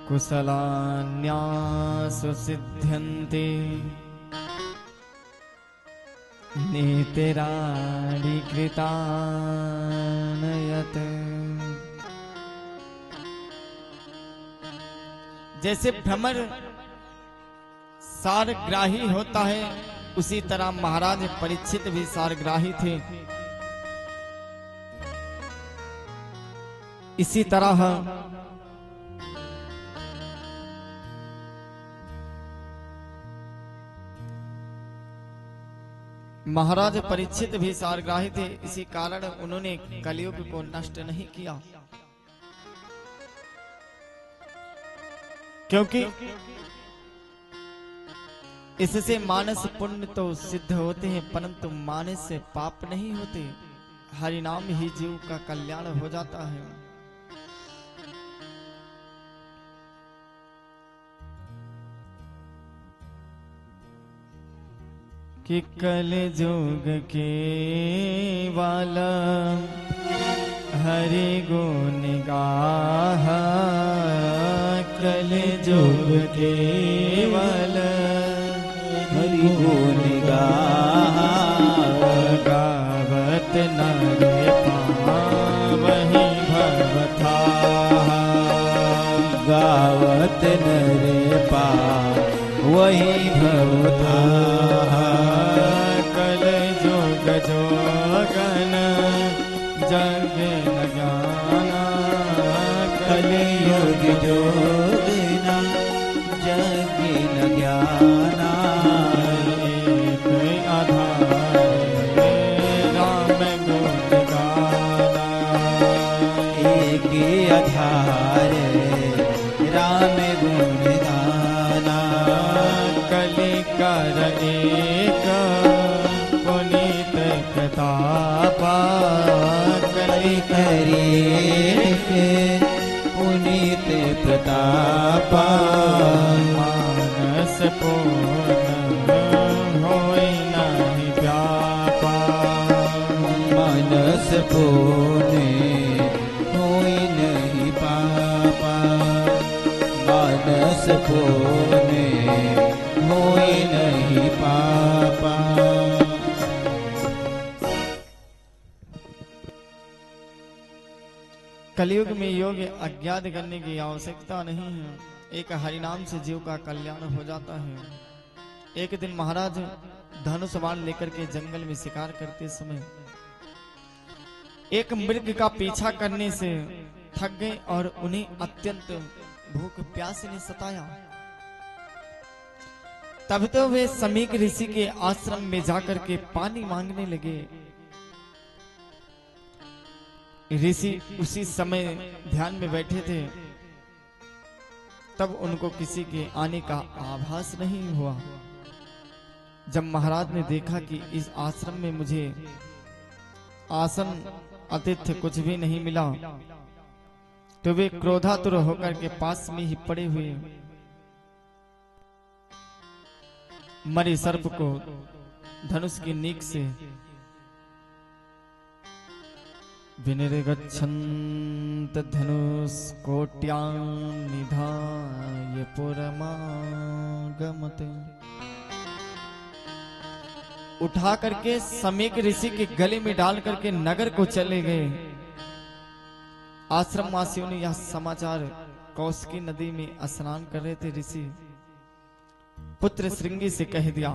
कुशलान्यासु सिद्ध्यन्ते नेतिराणि कृतानयत्। जैसे भ्रमर सारग्राही होता है, उसी तरह महाराज परीक्षित भी सारग्राही थे। इसी तरह महाराज परीक्षित भी सारग्राही थे, इसी कारण उन्होंने कलयुग को नष्ट नहीं किया, क्योंकि इससे मानस पुण्य तो सिद्ध होते हैं, परंतु मानस से पाप नहीं होते। हरि नाम ही जीव का कल्याण हो जाता है। कि कल जोग के वाला हरि गुण गाहा, कल जोग के वाला हरि गुण गाहा, गावत नर पावहि भवथा, गावत नर पावहि भवथा। कल जोग जोगन जग न ज्ञाना, कल युग जोगना जग न ज्ञाना, एक आधार राम गुण गाना, एक आधार राम गुण गाना। कलि कर एक पुनीत प्रतापा, कलि करे पुनीत प्रतापा, मानस पूर्ण होई नहीं व्यापा, मानस पुण्य होई नहीं पापा, मानस पुण्य होई नहीं पापा। कलयुग में योग अज्ञात करने की आवश्यकता नहीं है, एक हरिनाम से जीव का कल्याण हो जाता है। एक दिन महाराज धनुष बाण लेकर के जंगल में शिकार करते समय एक मृग का पीछा करने से थक गए और उन्हें अत्यंत भूख प्यास ने सताया। तब तो वे समीक ऋषि के आश्रम में जाकर के पानी मांगने लगे। ऋषि उसी समय ध्यान में बैठे थे, तब उनको किसी के आने का आभास नहीं हुआ। जब महाराज ने देखा कि इस आश्रम में मुझे आसन आतिथ्य कुछ भी नहीं मिला, तो वे क्रोधातुर होकर के पास में ही पड़े हुए मरे सर्प को धनुष की नीक से विनिर्गच्छन्त धनुष्कोट्यां निधाय पुरमागमत्, उठा करके समीक ऋषि के गले में डाल करके नगर को चले गए। आश्रम वासियों ने यह समाचार कौशिकी नदी में स्नान कर रहे थे ऋषि पुत्र श्रृंगी से कह दिया।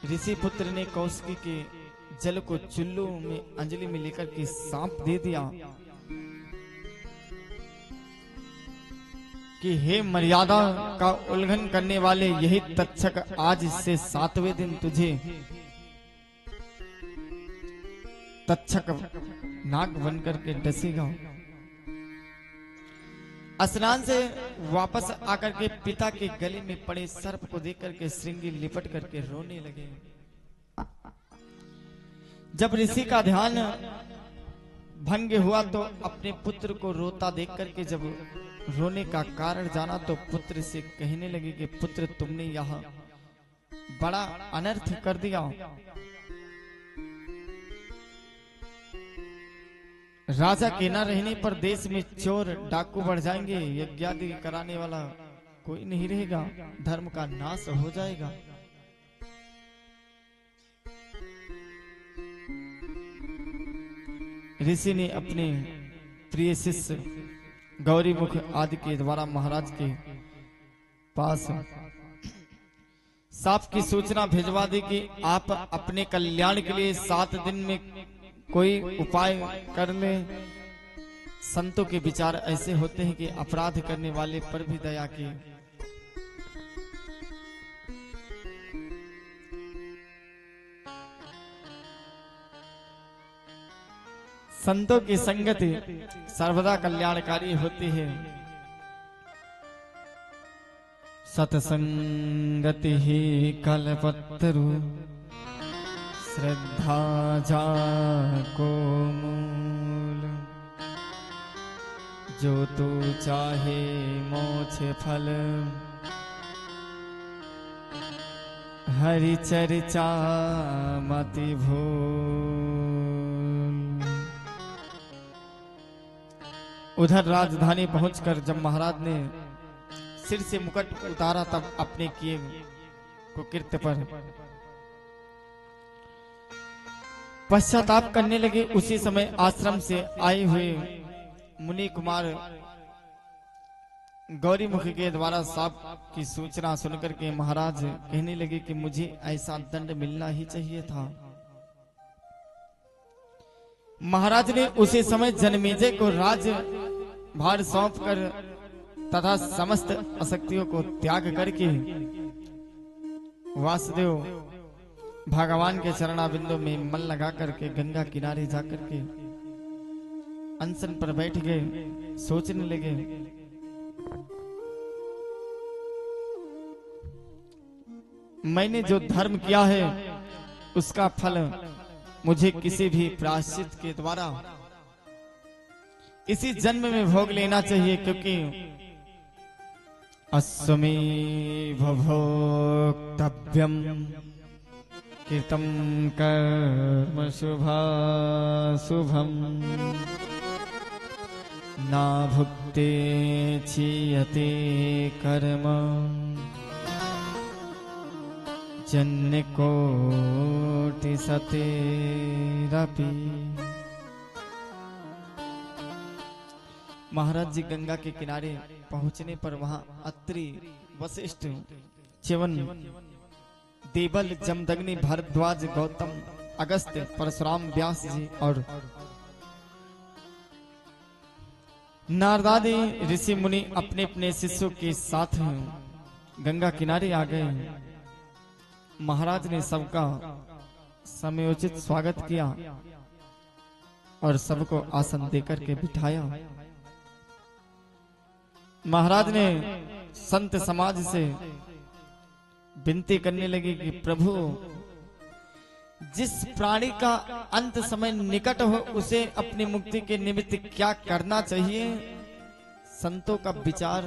ऋषि पुत्र ने कौशिकी के जल को चुल्लू में अंजलि में लेकर के सांप दे दिया कि हे मर्यादा का उल्लंघन करने वाले, यही तक्षक आज से 7वें दिन तुझे तक्षक नाग बनकर के डसेगा। स्नान से वापस आकर के पिता के गले में पड़े सर्प को देख करके श्रृंगी लिपट करके रोने लगे। जब ऋषि का ध्यान भंग हुआ तो अपने पुत्र को रोता देख करके जब रोने का कारण जाना तो पुत्र से कहने लगे कि पुत्र, तुमने यह बड़ा अनर्थ कर दिया। राजा के न रहने पर देश में चोर डाकू बढ़ जाएंगे, यज्ञादि कराने वाला कोई नहीं रहेगा, धर्म का नाश हो जाएगा। ऋषि ने अपने प्रिय शिष्य गौरी मुख आदि के द्वारा महाराज के पास साफ की सूचना भिजवा दी कि आप अपने कल्याण के लिए 7 दिन में कोई उपाय कर ले। संतों के विचार ऐसे होते हैं कि अपराध करने वाले पर भी दया की। संतों की संगति सर्वदा कल्याणकारी होती है। सत्संगति ही कल्पतरु श्रद्धा जाको मूल। जो तू चाहे मोक्ष फल हरि चर्चा मति भूल। उधर राजधानी पहुंचकर जब महाराज ने सिर से मुकुट उतारा तब अपने किए कुकृत्य पर पश्चाताप करने लगे। उसी समय आश्रम से आए हुए मुनि कुमार गौरी मुख के द्वारा साप की सूचना सुनकर के महाराज कहने लगे कि मुझे ऐसा दंड मिलना ही चाहिए था। महाराज ने उसी समय जन्मेजय को राज भार सौंपकर तथा समस्त आसक्तियों को त्याग करके वासुदेव भगवान के चरणाबिंदों में मन लगा करके गंगा किनारे जाकर के अनशन पर बैठ गए, सोचने लगे। मैंने जो धर्म किया है उसका फल मुझे किसी भी प्रायश्चित के द्वारा इसी जन्म में भोग लेना चाहिए, क्योंकि अस्मेव भोक्तव्यम कृतं कर्म शुभाशुभम् ना भुक्ते क्षीयते कर्म जन्यकोटि सतेरपि। महाराज जी गंगा के किनारे पहुंचने पर वहां अत्रि, वशिष्ठ, च्यवन, देवल, जमदग्नि, भारद्वाज, गौतम, अगस्त्य, परशुराम, व्यास जी और नारदादि ऋषि मुनि अपने अपने शिष्यों के साथ गंगा किनारे आ गए। महाराज ने सबका समयोचित स्वागत किया और सबको आसन देकर के बिठाया। महाराज ने संत समाज से विनती करने लगे कि प्रभु, जिस प्राणी का अंत समय निकट हो उसे अपनी मुक्ति के निमित्त क्या करना चाहिए। संतों का विचार